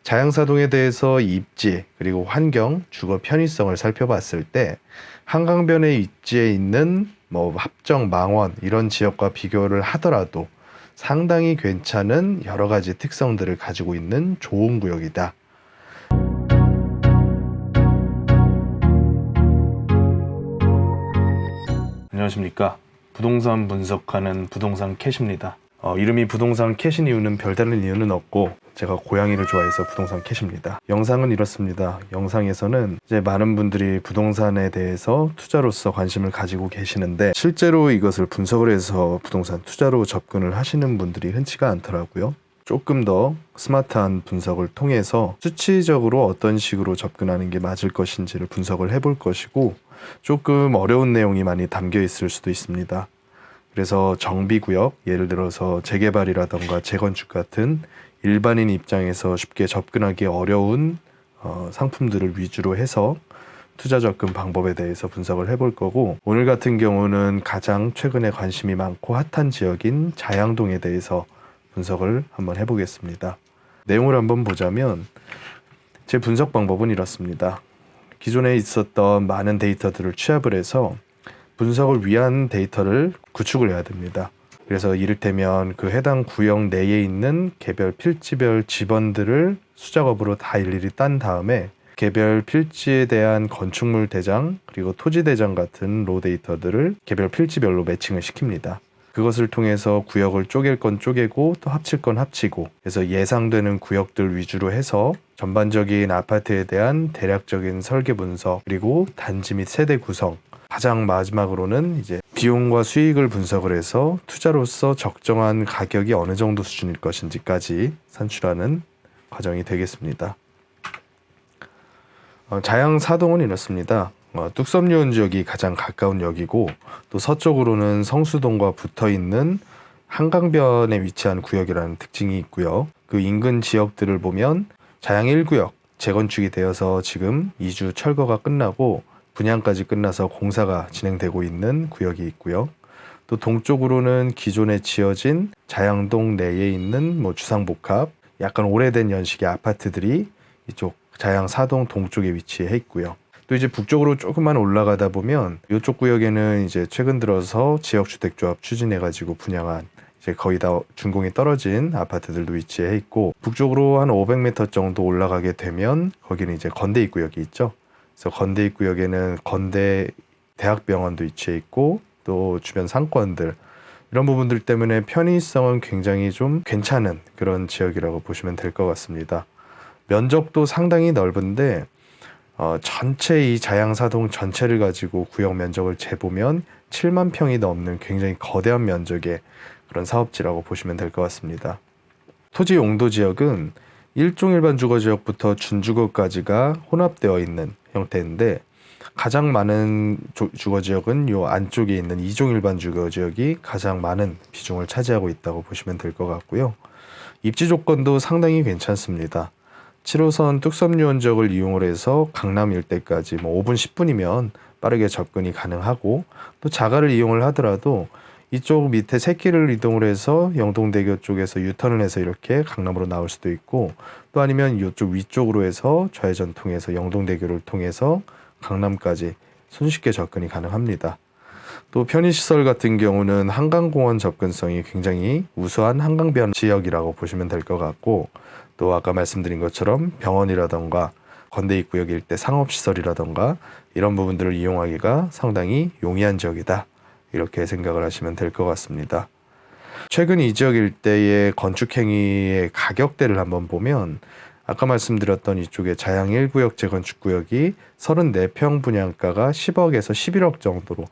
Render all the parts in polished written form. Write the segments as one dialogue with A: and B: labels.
A: 자양사동에 대해서 입지, 그리고 환경, 주거 편의성을 살펴봤을 때 한강변의 입지에 있는 합정, 망원 이런 지역과 비교를 하더라도 상당히 괜찮은 여러 가지 특성들을 가지고 있는 좋은 구역이다. 안녕하십니까. 부동산 분석하는 부동산 캣입니다. 이름이 부동산 캣인 이유는 별다른 이유는 없고 제가 고양이를 좋아해서 부동산 캣입니다. 영상은 이렇습니다. 영상에서는 이제 많은 분들이 부동산에 대해서 투자로서 관심을 가지고 계시는데 실제로 이것을 분석을 해서 부동산 투자로 접근을 하시는 분들이 흔치가 않더라고요. 조금 더 스마트한 분석을 통해서 수치적으로 어떤 식으로 접근하는 게 맞을 것인지를 분석을 해볼 것이고, 조금 어려운 내용이 많이 담겨 있을 수도 있습니다. 그래서 정비구역, 예를 들어서 재개발이라던가 재건축 같은 일반인 입장에서 쉽게 접근하기 어려운 상품들을 위주로 해서 투자 접근 방법에 대해서 분석을 해볼 거고, 오늘 같은 경우는 가장 최근에 관심이 많고 핫한 지역인 자양동에 대해서 분석을 한번 해보겠습니다. 내용을 한번 보자면 제 분석 방법은 이렇습니다. 기존에 있었던 많은 데이터들을 취합을 해서 분석을 위한 데이터를 구축을 해야 됩니다. 그래서 이를테면 그 해당 구역 내에 있는 개별 필지별 지번들을 수작업으로 다 일일이 딴 다음에 개별 필지에 대한 건축물 대장 그리고 토지 대장 같은 로 데이터들을 개별 필지별로 매칭을 시킵니다. 그것을 통해서 구역을 쪼갤 건 쪼개고 또 합칠 건 합치고, 그래서 예상되는 구역들 위주로 해서 전반적인 아파트에 대한 대략적인 설계 분석, 그리고 단지 및 세대 구성, 가장 마지막으로는 이제 비용과 수익을 분석을 해서 투자로서 적정한 가격이 어느 정도 수준일 것인지까지 산출하는 과정이 되겠습니다. 자양사동은 이렇습니다. 뚝섬유원 지역이 가장 가까운 역이고, 또 서쪽으로는 성수동과 붙어있는 한강변에 위치한 구역이라는 특징이 있고요. 그 인근 지역들을 보면 자양 1구역 재건축이 되어서 지금 2주 철거가 끝나고 분양까지 끝나서 공사가 진행되고 있는 구역이 있고요. 또 동쪽으로는 기존에 지어진 자양동 내에 있는 주상복합 약간 오래된 연식의 아파트들이 이쪽 자양사동 동쪽에 위치해 있고요. 또 이제 북쪽으로 조금만 올라가다 보면 이쪽 구역에는 이제 최근 들어서 지역주택조합 추진해가지고 분양한 이제 거의 다 준공이 떨어진 아파트들도 위치해 있고, 북쪽으로 한 500m 정도 올라가게 되면 거기는 이제 건대 입구역이 있죠. 그래서 건대 입구역에는 건대 대학병원도 위치해 있고 또 주변 상권들, 이런 부분들 때문에 편의성은 굉장히 좀 괜찮은 그런 지역이라고 보시면 될 것 같습니다. 면적도 상당히 넓은데 전체 이 자양사동 전체를 가지고 구역 면적을 재보면 7만 평이 넘는 굉장히 거대한 면적의 그런 사업지라고 보시면 될 것 같습니다. 토지 용도 지역은 1종 일반 주거지역부터 준주거까지가 혼합되어 있는 형태인데, 가장 많은 주거지역은 이 안쪽에 있는 2종 일반 주거지역이 가장 많은 비중을 차지하고 있다고 보시면 될 것 같고요. 입지 조건도 상당히 괜찮습니다. 7호선 뚝섬유원 지역을 이용을 해서 강남 일대까지 5분 10분이면 빠르게 접근이 가능하고, 또 자가를 이용을 하더라도 이쪽 밑에 새길을 이동을 해서 영동대교 쪽에서 유턴을 해서 이렇게 강남으로 나올 수도 있고, 또 아니면 이쪽 위쪽으로 해서 좌회전 통해서 영동대교를 통해서 강남까지 손쉽게 접근이 가능합니다. 또 편의시설 같은 경우는 한강공원 접근성이 굉장히 우수한 한강변 지역이라고 보시면 될 것 같고, 또 아까 말씀드린 것처럼 병원이라던가 건대 입구역 일대 상업시설이라던가 이런 부분들을 이용하기가 상당히 용이한 지역이다, 이렇게 생각을 하시면 될 것 같습니다. 최근 이 지역 일대의 건축행위의 가격대를 한번 보면 아까 말씀드렸던 이쪽에 자양 1구역 재건축구역이 34평 분양가가 10억에서 11억 정도로,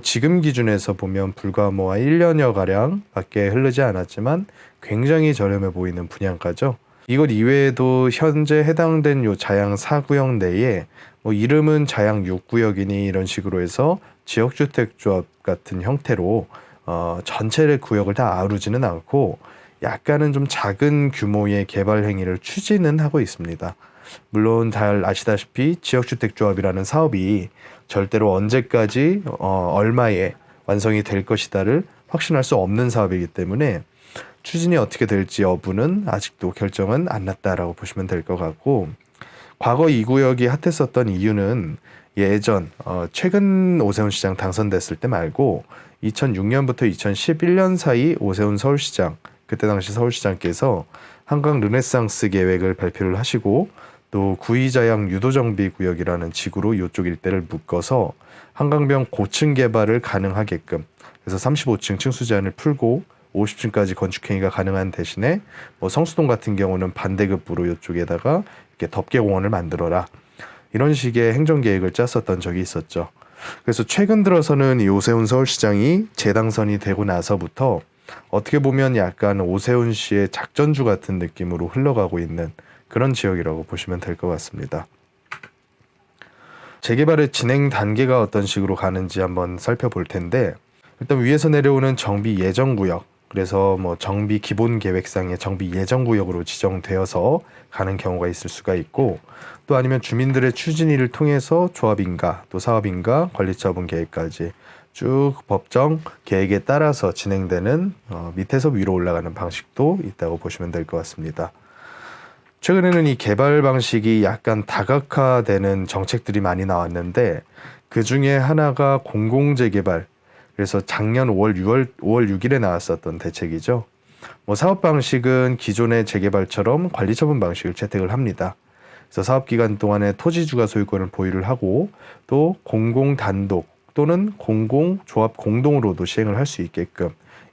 A: 지금 기준에서 보면 불과 1년여 가량 밖에 흐르지 않았지만 굉장히 저렴해 보이는 분양가죠. 이것 이외에도 현재 해당된 요 자양 4구역 내에 이름은 자양 6구역이니 이런 식으로 해서 지역주택조합 같은 형태로 전체의 구역을 다 아우르지는 않고 약간은 좀 작은 규모의 개발 행위를 추진은 하고 있습니다. 물론 잘 아시다시피 지역주택조합이라는 사업이 절대로 언제까지 얼마에 완성이 될 것이다를 확신할 수 없는 사업이기 때문에 추진이 어떻게 될지 여부는 아직도 결정은 안 났다라고 보시면 될 것 같고, 과거 이 구역이 핫했었던 이유는 예전 최근 오세훈 시장 당선됐을 때 말고 2006년부터 2011년 사이 오세훈 서울시장, 그때 당시 서울시장께서 한강 르네상스 계획을 발표를 하시고, 또 구이자양 유도정비 구역이라는 지구로 이쪽 일대를 묶어서 한강변 고층 개발을 가능하게끔, 그래서 35층 층수 제한을 풀고 50층까지 건축행위가 가능한 대신에 뭐 성수동 같은 경우는 반대급부로 이쪽에다가 이렇게 덮개공원을 만들어라, 이런 식의 행정계획을 짰었던 적이 있었죠. 그래서 최근 들어서는 이 오세훈 서울시장이 재당선이 되고 나서부터 어떻게 보면 약간 오세훈 씨의 작전주 같은 느낌으로 흘러가고 있는 그런 지역이라고 보시면 될 것 같습니다. 재개발의 진행 단계가 어떤 식으로 가는지 한번 살펴볼 텐데, 일단 위에서 내려오는 정비 예정구역, 그래서 뭐 정비 기본 계획상의 정비 예정구역으로 지정되어서 가는 경우가 있을 수가 있고, 또 아니면 주민들의 추진위를 통해서 조합인가 또 사업인가 관리처분 계획까지 쭉 법정 계획에 따라서 진행되는 밑에서 위로 올라가는 방식도 있다고 보시면 될 것 같습니다. 최근에는 이 개발 방식이 약간 다각화되는 정책들이 많이 나왔는데, 그 중에 하나가 공공재개발, 그래서 작년 5월 6일에 나왔었던 대책이죠. 뭐 사업 방식은 기존의 재개발처럼 관리처분 방식을 채택을 합니다. 그래서 사업 기간 동안에 토지주가 소유권을 보유를 하고, 또 공공 단독 또는 공공 조합 공동으로도 시행을 할 수 있게끔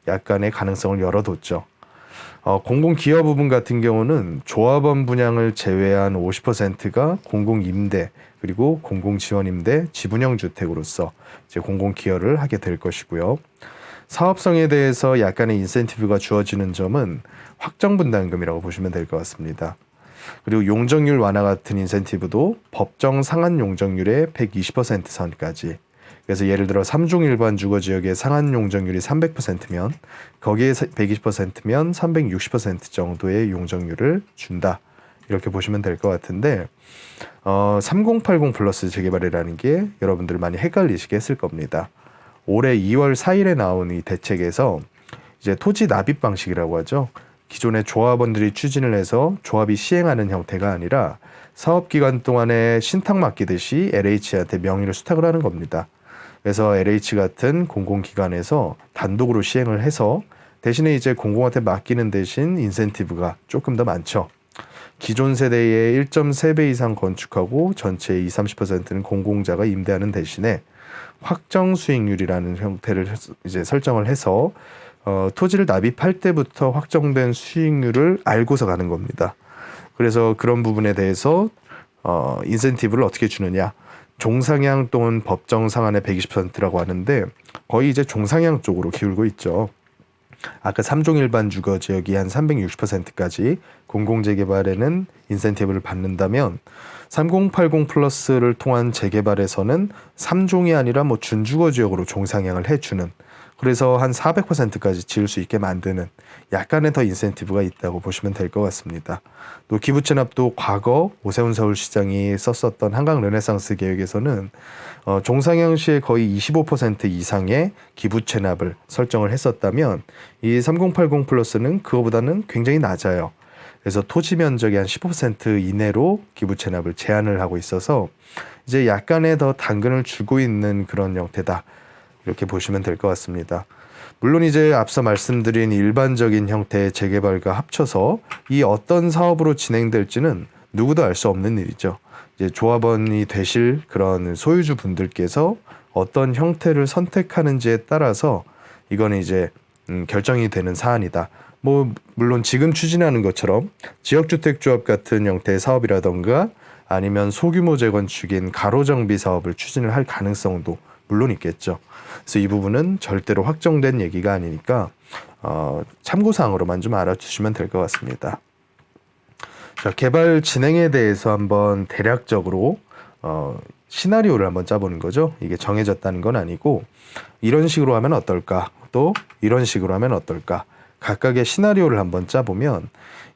A: 약간의 가능성을 열어뒀죠. 공공 기여 부분 같은 경우는 조합원 분양을 제외한 50%가 공공 임대, 그리고 공공 지원 임대, 지분형 주택으로서 이제 공공 기여를 하게 될 것이고요. 사업성에 대해서 약간의 인센티브가 주어지는 점은 확정 분담금이라고 보시면 될 것 같습니다. 그리고 용적률 완화 같은 인센티브도 법정 상한 용적률의 120% 선까지. 그래서 예를 들어 3종 일반 주거 지역의 상한 용적률이 300%면 거기에 120%면 360% 정도의 용적률을 준다, 이렇게 보시면 될 것 같은데, 3080 플러스 재개발이라는 게 여러분들 많이 헷갈리시게 했을 겁니다. 올해 2월 4일에 나온 이 대책에서 이제 토지 납입 방식이라고 하죠. 기존의 조합원들이 추진을 해서 조합이 시행하는 형태가 아니라 사업 기간 동안에 신탁 맡기듯이 LH한테 명의를 수탁을 하는 겁니다. 그래서 LH 같은 공공기관에서 단독으로 시행을 해서 대신에 이제 공공한테 맡기는 대신 인센티브가 조금 더 많죠. 기존 세대의 1.3배 이상 건축하고 전체의 20-30%는 공공자가 임대하는 대신에 확정 수익률이라는 형태를 이제 설정을 해서 토지를 납입할 때부터 확정된 수익률을 알고서 가는 겁니다. 그래서 그런 부분에 대해서 인센티브를 어떻게 주느냐, 종상향 또는 법정 상한의 120%라고 하는데 거의 이제 종상향 쪽으로 기울고 있죠. 아까 3종 일반 주거 지역이 한 360%까지 공공재개발에는 인센티브를 받는다면 3080 플러스를 통한 재개발에서는 3종이 아니라 뭐 준주거 지역으로 종상향을 해주는, 그래서 한 400%까지 지을 수 있게 만드는 약간의 더 인센티브가 있다고 보시면 될 것 같습니다. 또 기부채납도 과거 오세훈 서울시장이 썼었던 한강 르네상스 계획에서는 종상향 시에 거의 25% 이상의 기부채납을 설정을 했었다면 이 3080 플러스는 그거보다는 굉장히 낮아요. 그래서 토지 면적의 한 15% 이내로 기부채납을 제한을 하고 있어서 이제 약간의 더 당근을 주고 있는 그런 형태다, 이렇게 보시면 될 것 같습니다. 물론 이제 앞서 말씀드린 일반적인 형태의 재개발과 합쳐서 이 어떤 사업으로 진행될지는 누구도 알 수 없는 일이죠. 이제 조합원이 되실 그런 소유주 분들께서 어떤 형태를 선택하는지에 따라서 이거는 이제 결정이 되는 사안이다. 뭐 물론 지금 추진하는 것처럼 지역주택조합 같은 형태의 사업이라던가 아니면 소규모 재건축인 가로정비 사업을 추진을 할 가능성도 물론 있겠죠. 그래서 이 부분은 절대로 확정된 얘기가 아니니까 참고사항으로만 좀 알아주시면 될 것 같습니다. 자, 개발 진행에 대해서 한번 대략적으로 시나리오를 한번 짜보는 거죠. 이게 정해졌다는 건 아니고 이런 식으로 하면 어떨까, 또 이런 식으로 하면 어떨까, 각각의 시나리오를 한번 짜보면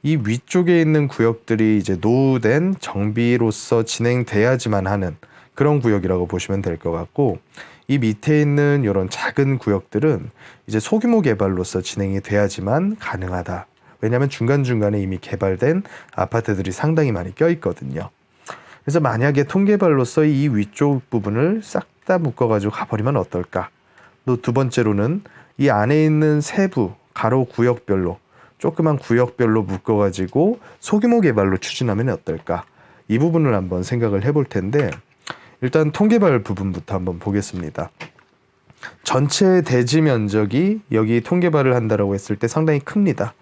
A: 이 위쪽에 있는 구역들이 이제 노후된 정비로서 진행돼야지만 하는 그런 구역이라고 보시면 될 것 같고, 이 밑에 있는 이런 작은 구역들은 이제 소규모 개발로서 진행이 돼야지만 가능하다. 왜냐하면 중간중간에 이미 개발된 아파트들이 상당히 많이 껴있거든요. 그래서 만약에 통계발로서 이 위쪽 부분을 싹 다 묶어가지고 가버리면 어떨까? 또 두 번째로는 이 안에 있는 세부 가로 구역별로 조그만 구역별로 묶어가지고 소규모 개발로 추진하면 어떨까? 이 부분을 한번 생각을 해볼 텐데 일단 통계발 부분부터 한번 보겠습니다. 전체 대지 면적이 여기 통계발을 한다라고 했을 때 상당히 큽니다.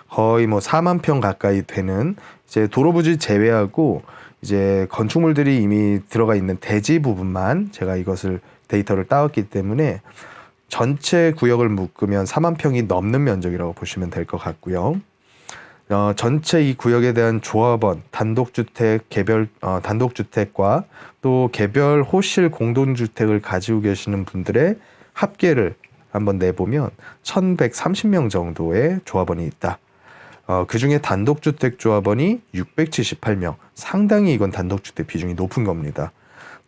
A: 거의 뭐 4만 평 가까이 되는 이제 도로 부지 제외하고 이제 건축물들이 이미 들어가 있는 대지 부분만 제가 이것을 데이터를 따왔기 때문에 전체 구역을 묶으면 4만 평이 넘는 면적이라고 보시면 될 것 같고요. 전체 이 구역에 대한 조합원, 단독주택, 단독주택과 또 개별 호실 공동주택을 가지고 계시는 분들의 합계를 한번 내보면 1130명 정도의 조합원이 있다. 그 중에 단독주택 조합원이 678명, 상당히 이건 단독주택 비중이 높은 겁니다.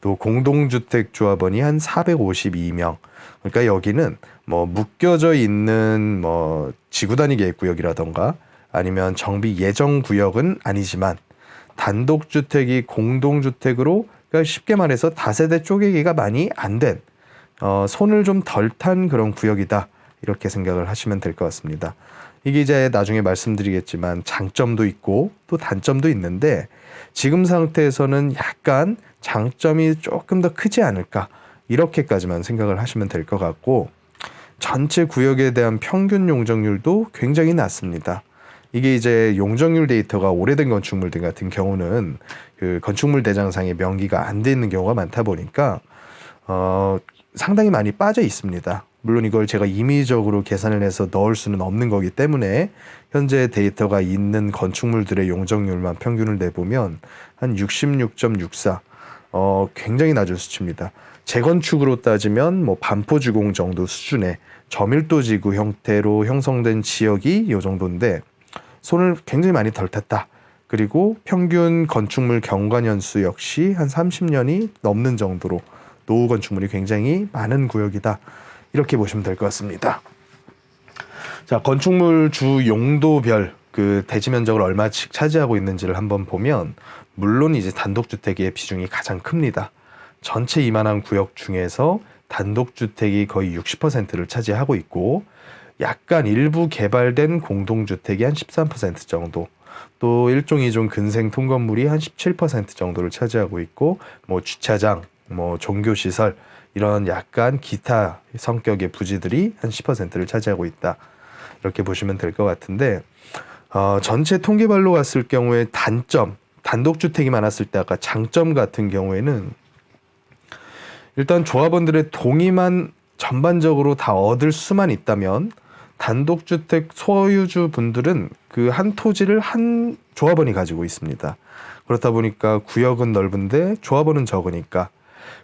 A: 또 공동주택 조합원이 한 452명. 그러니까 여기는 뭐 묶여져 있는 뭐 지구단위 계획구역이라던가 아니면 정비 예정 구역은 아니지만 단독주택이 공동주택으로 그러니까 쉽게 말해서 다세대 쪼개기가 많이 안 된 손을 좀 덜 탄 그런 구역이다. 이렇게 생각을 하시면 될 것 같습니다. 이게 이제 나중에 말씀드리겠지만 장점도 있고 또 단점도 있는데 지금 상태에서는 약간 장점이 조금 더 크지 않을까 이렇게까지만 생각을 하시면 될 것 같고 전체 구역에 대한 평균 용적률도 굉장히 낮습니다. 이게 이제 용적률 데이터가 오래된 건축물들 같은 경우는 그 건축물 대장상에 명기가 안 돼 있는 경우가 많다 보니까 상당히 많이 빠져 있습니다. 물론 이걸 제가 임의적으로 계산을 해서 넣을 수는 없는 거기 때문에 현재 데이터가 있는 건축물들의 용적률만 평균을 내보면 한 66.64, 굉장히 낮은 수치입니다. 재건축으로 따지면 뭐 반포주공 정도 수준의 저밀도 지구 형태로 형성된 지역이 이 정도인데 손을 굉장히 많이 덜 탔다. 그리고 평균 건축물 경관 연수 역시 한 30년이 넘는 정도로 노후 건축물이 굉장히 많은 구역이다. 이렇게 보시면 될 것 같습니다. 자, 건축물 주 용도별 그 대지 면적을 얼마씩 차지하고 있는지를 한번 보면 물론 이제 단독주택의 비중이 가장 큽니다. 전체 이만한 구역 중에서 단독주택이 거의 60%를 차지하고 있고 약간 일부 개발된 공동주택이 한 13% 정도 또 일종 이종 근생 통건물이 한 17% 정도를 차지하고 있고 뭐 주차장, 뭐 종교시설 이런 약간 기타 성격의 부지들이 한 10%를 차지하고 있다. 이렇게 보시면 될 것 같은데 전체 통계발로 갔을 경우에 단점, 단독주택이 많았을 때 아까 장점 같은 경우에는 일단 조합원들의 동의만 전반적으로 다 얻을 수만 있다면 단독주택 소유주 분들은 그 한 토지를 한 조합원이 가지고 있습니다. 그렇다 보니까 구역은 넓은데 조합원은 적으니까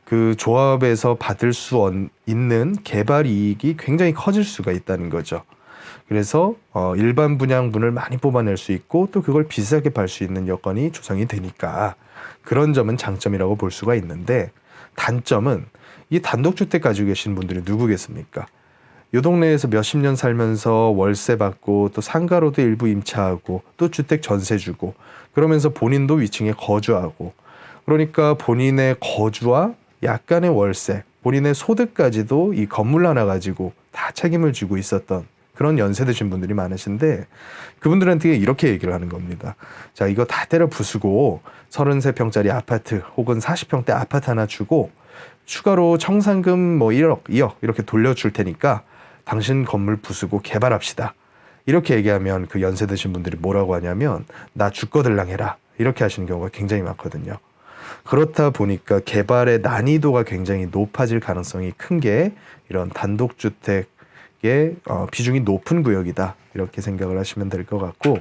A: 그 조합에서 받을 수 있는 개발 이익이 굉장히 커질 수가 있다는 거죠. 그래서 일반 분양분을 많이 뽑아낼 수 있고 또 그걸 비싸게 팔 수 있는 여건이 조성이 되니까 그런 점은 장점이라고 볼 수가 있는데 단점은 이 단독주택 가지고 계신 분들이 누구겠습니까? 이 동네에서 몇십 년 살면서 월세 받고 또 상가로도 일부 임차하고 또 주택 전세 주고 그러면서 본인도 위층에 거주하고 그러니까 본인의 거주와 약간의 월세, 본인의 소득까지도 이 건물 하나 가지고 다 책임을 지고 있었던 그런 연세 드신 분들이 많으신데 그분들한테 이렇게 얘기를 하는 겁니다. 자, 이거 다 때려 부수고 33평짜리 아파트 혹은 40평대 아파트 하나 주고 추가로 청산금 뭐 1억, 2억 이렇게 돌려줄 테니까 당신 건물 부수고 개발합시다. 이렇게 얘기하면 그 연세 드신 분들이 뭐라고 하냐면 나 주거들랑 해라. 이렇게 하시는 경우가 굉장히 많거든요. 그렇다 보니까 개발의 난이도가 굉장히 높아질 가능성이 큰 게 이런 단독주택의 비중이 높은 구역이다. 이렇게 생각을 하시면 될 것 같고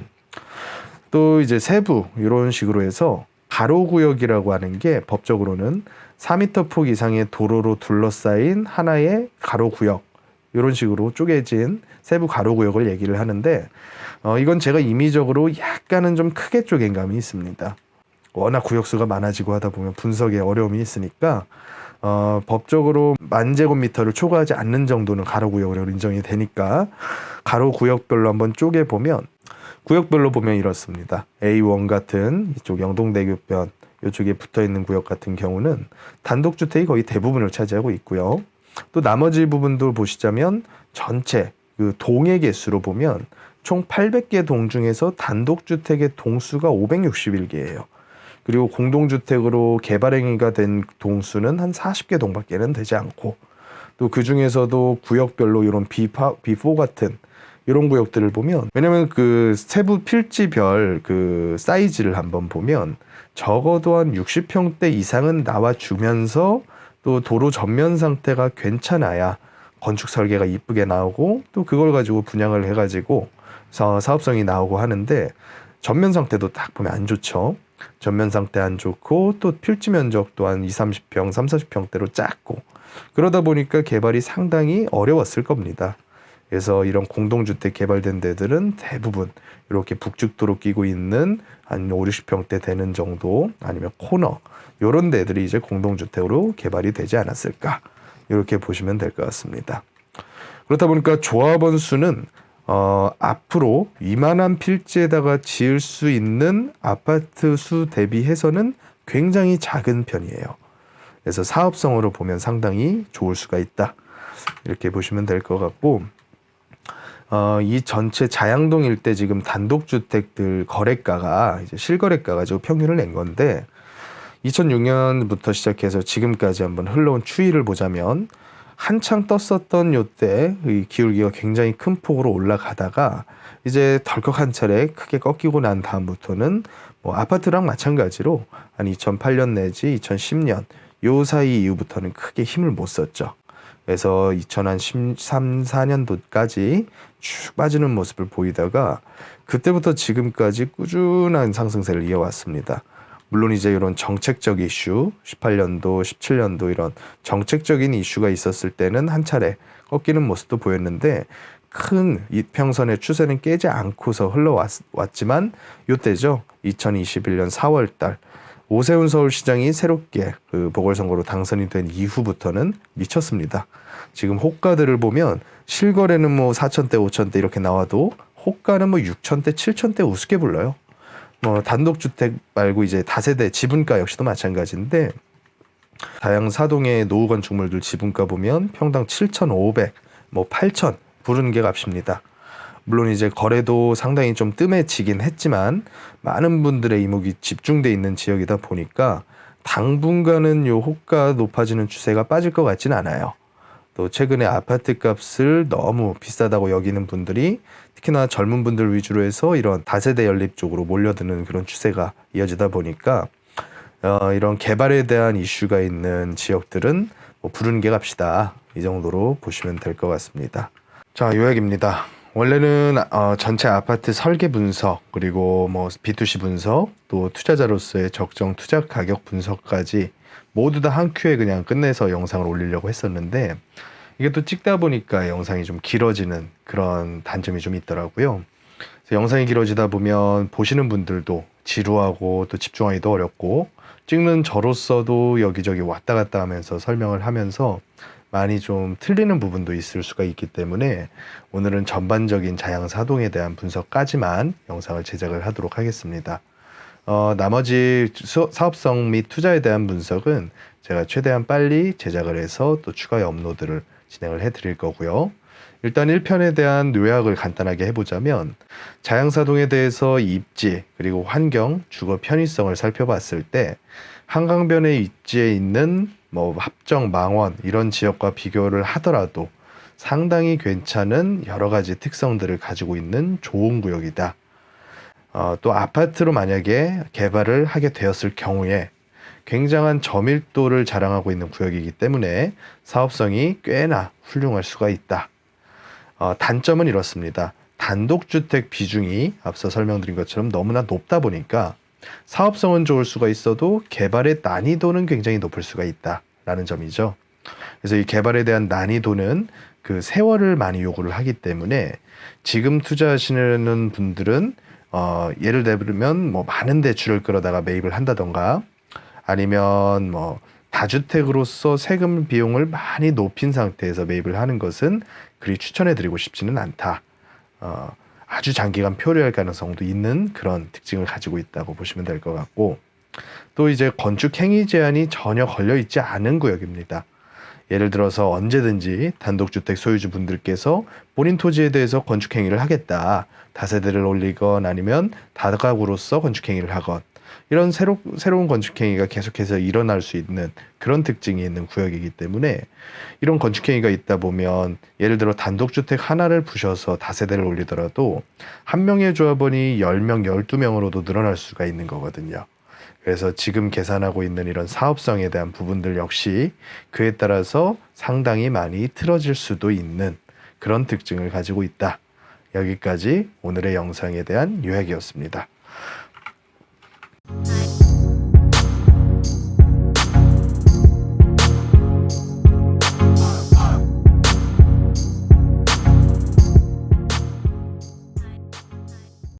A: 또 이제 세부 이런 식으로 해서 가로구역이라고 하는 게 법적으로는 4m 폭 이상의 도로로 둘러싸인 하나의 가로구역 이런 식으로 쪼개진 세부 가로구역을 얘기를 하는데 이건 제가 임의적으로 약간은 좀 크게 쪼갠 감이 있습니다. 워낙 구역수가 많아지고 하다 보면 분석에 어려움이 있으니까 법적으로 10,000제곱미터를 초과하지 않는 정도는 가로구역으로 인정이 되니까 가로구역별로 한번 쪼개보면 구역별로 보면 이렇습니다. A1 같은 이쪽 영동대교변 이쪽에 붙어있는 구역 같은 경우는 단독주택이 거의 대부분을 차지하고 있고요. 또 나머지 부분도 보시자면 전체 그 동의 개수로 보면 총 800개 동 중에서 단독주택의 동수가 561개예요. 그리고 공동주택으로 개발행위가 된 동수는 한 40개 동밖에는 되지 않고 또 그 중에서도 구역별로 이런 B4 같은 이런 구역들을 보면 왜냐면 그 세부 필지별 그 사이즈를 한번 보면 적어도 한 60평대 이상은 나와주면서 또 도로 전면 상태가 괜찮아야 건축 설계가 이쁘게 나오고 또 그걸 가지고 분양을 해가지고 사업성이 나오고 하는데 전면 상태도 딱 보면 안 좋죠. 전면 상태 안 좋고 또 필지 면적 또한 20-30평, 30-40평대로 작고 그러다 보니까 개발이 상당히 어려웠을 겁니다. 그래서 이런 공동주택 개발된 데들은 대부분 이렇게 북측도로 끼고 있는 한 50-60평대 되는 정도 아니면 코너 이런 데들이 이제 공동주택으로 개발이 되지 않았을까 이렇게 보시면 될 것 같습니다. 그렇다 보니까 조합원 수는 앞으로 이만한 필지에다가 지을 수 있는 아파트 수 대비해서는 굉장히 작은 편이에요. 그래서 사업성으로 보면 상당히 좋을 수가 있다. 이렇게 보시면 될 것 같고 이 전체 자양동 일대 지금 단독주택들 거래가가 이제 실거래가가 지금 평균을 낸 건데 2006년부터 시작해서 지금까지 한번 흘러온 추이를 보자면 한창 떴었던 요때 이 기울기가 굉장히 큰 폭으로 올라가다가 이제 덜컥 한 차례 크게 꺾이고 난 다음부터는 뭐 아파트랑 마찬가지로 한 2008년 내지 2010년 요 사이 이후부터는 크게 힘을 못 썼죠. 그래서 2013, 14년도까지 쭉 빠지는 모습을 보이다가 그때부터 지금까지 꾸준한 상승세를 이어왔습니다. 물론 이제 이런 정책적 이슈, 18년도, 17년도 이런 정책적인 이슈가 있었을 때는 한 차례 꺾이는 모습도 보였는데 큰 이평선의 추세는 깨지 않고서 흘러왔지만 이때죠. 2021년 4월 달 오세훈 서울시장이 새롭게 그 보궐선거로 당선이 된 이후부터는 미쳤습니다. 지금 호가들을 보면 실거래는 뭐 4천대, 5천대 이렇게 나와도 호가는 뭐 6천대, 7천대 우습게 불러요. 뭐 단독주택 말고 이제 다세대 지분가 역시도 마찬가지인데 다양 사동의 노후 건축물들 지분가 보면 평당 7,500, 뭐 8,000 부르는 게 값입니다. 물론 이제 거래도 상당히 좀 뜸해지긴 했지만 많은 분들의 이목이 집중돼 있는 지역이다 보니까 당분간은 요 호가 높아지는 추세가 빠질 것 같지는 않아요. 또 최근에 아파트 값을 너무 비싸다고 여기는 분들이 특히나 젊은 분들 위주로 해서 이런 다세대 연립 쪽으로 몰려드는 그런 추세가 이어지다 보니까 이런 개발에 대한 이슈가 있는 지역들은 뭐 부르는 게 값이다. 이 정도로 보시면 될 것 같습니다. 자, 요약입니다. 원래는 전체 아파트 설계 분석 그리고 뭐 B2C 분석 또 투자자로서의 적정 투자 가격 분석까지 모두 다 한 큐에 그냥 끝내서 영상을 올리려고 했었는데 이게 또 찍다 보니까 영상이 좀 길어지는 그런 단점이 좀 있더라고요. 그래서 영상이 길어지다 보면 보시는 분들도 지루하고 또 집중하기도 어렵고 찍는 저로서도 여기저기 왔다 갔다 하면서 설명을 하면서 많이 좀 틀리는 부분도 있을 수가 있기 때문에 오늘은 전반적인 자양사동에 대한 분석까지만 영상을 제작을 하도록 하겠습니다. 나머지 사업성 및 투자에 대한 분석은 제가 최대한 빨리 제작을 해서 또 추가 업로드를 진행을 해드릴 거고요. 일단 1편에 대한 요약을 간단하게 해보자면 자양사동에 대해서 입지 그리고 환경, 주거 편의성을 살펴봤을 때 한강변에 위치해 있는 뭐 합정, 망원 이런 지역과 비교를 하더라도 상당히 괜찮은 여러 가지 특성들을 가지고 있는 좋은 구역이다. 또 아파트로 만약에 개발을 하게 되었을 경우에 굉장한 저밀도를 자랑하고 있는 구역이기 때문에 사업성이 꽤나 훌륭할 수가 있다. 단점은 이렇습니다. 단독주택 비중이 앞서 설명드린 것처럼 너무나 높다 보니까 사업성은 좋을 수가 있어도 개발의 난이도는 굉장히 높을 수가 있다라는 점이죠. 그래서 이 개발에 대한 난이도는 그 세월을 많이 요구를 하기 때문에 지금 투자하시는 분들은 예를 들면 뭐 많은 대출을 끌어다가 매입을 한다던가 아니면 뭐 다주택으로서 세금 비용을 많이 높인 상태에서 매입을 하는 것은 그리 추천해드리고 싶지는 않다. 아주 장기간 표류할 가능성도 있는 그런 특징을 가지고 있다고 보시면 될 것 같고, 또 이제 건축 행위 제한이 전혀 걸려 있지 않은 구역입니다. 예를 들어서 언제든지 단독주택 소유주 분들께서 본인 토지에 대해서 건축 행위를 하겠다, 다세대를 올리건 아니면 다가구로서 건축 행위를 하건, 이런 새로운 건축 행위가 계속해서 일어날 수 있는 그런 특징이 있는 구역이기 때문에, 이런 건축 행위가 있다 보면 예를 들어 단독주택 하나를 부셔서 다세대를 올리더라도 한 명의 조합원이 10명, 12명으로도 늘어날 수가 있는 거거든요. 그래서 지금 계산하고 있는 이런 사업성에 대한 부분들 역시 그에 따라서 상당히 많이 틀어질 수도 있는 그런 특징을 가지고 있다. 여기까지 오늘의 영상에 대한 요약이었습니다.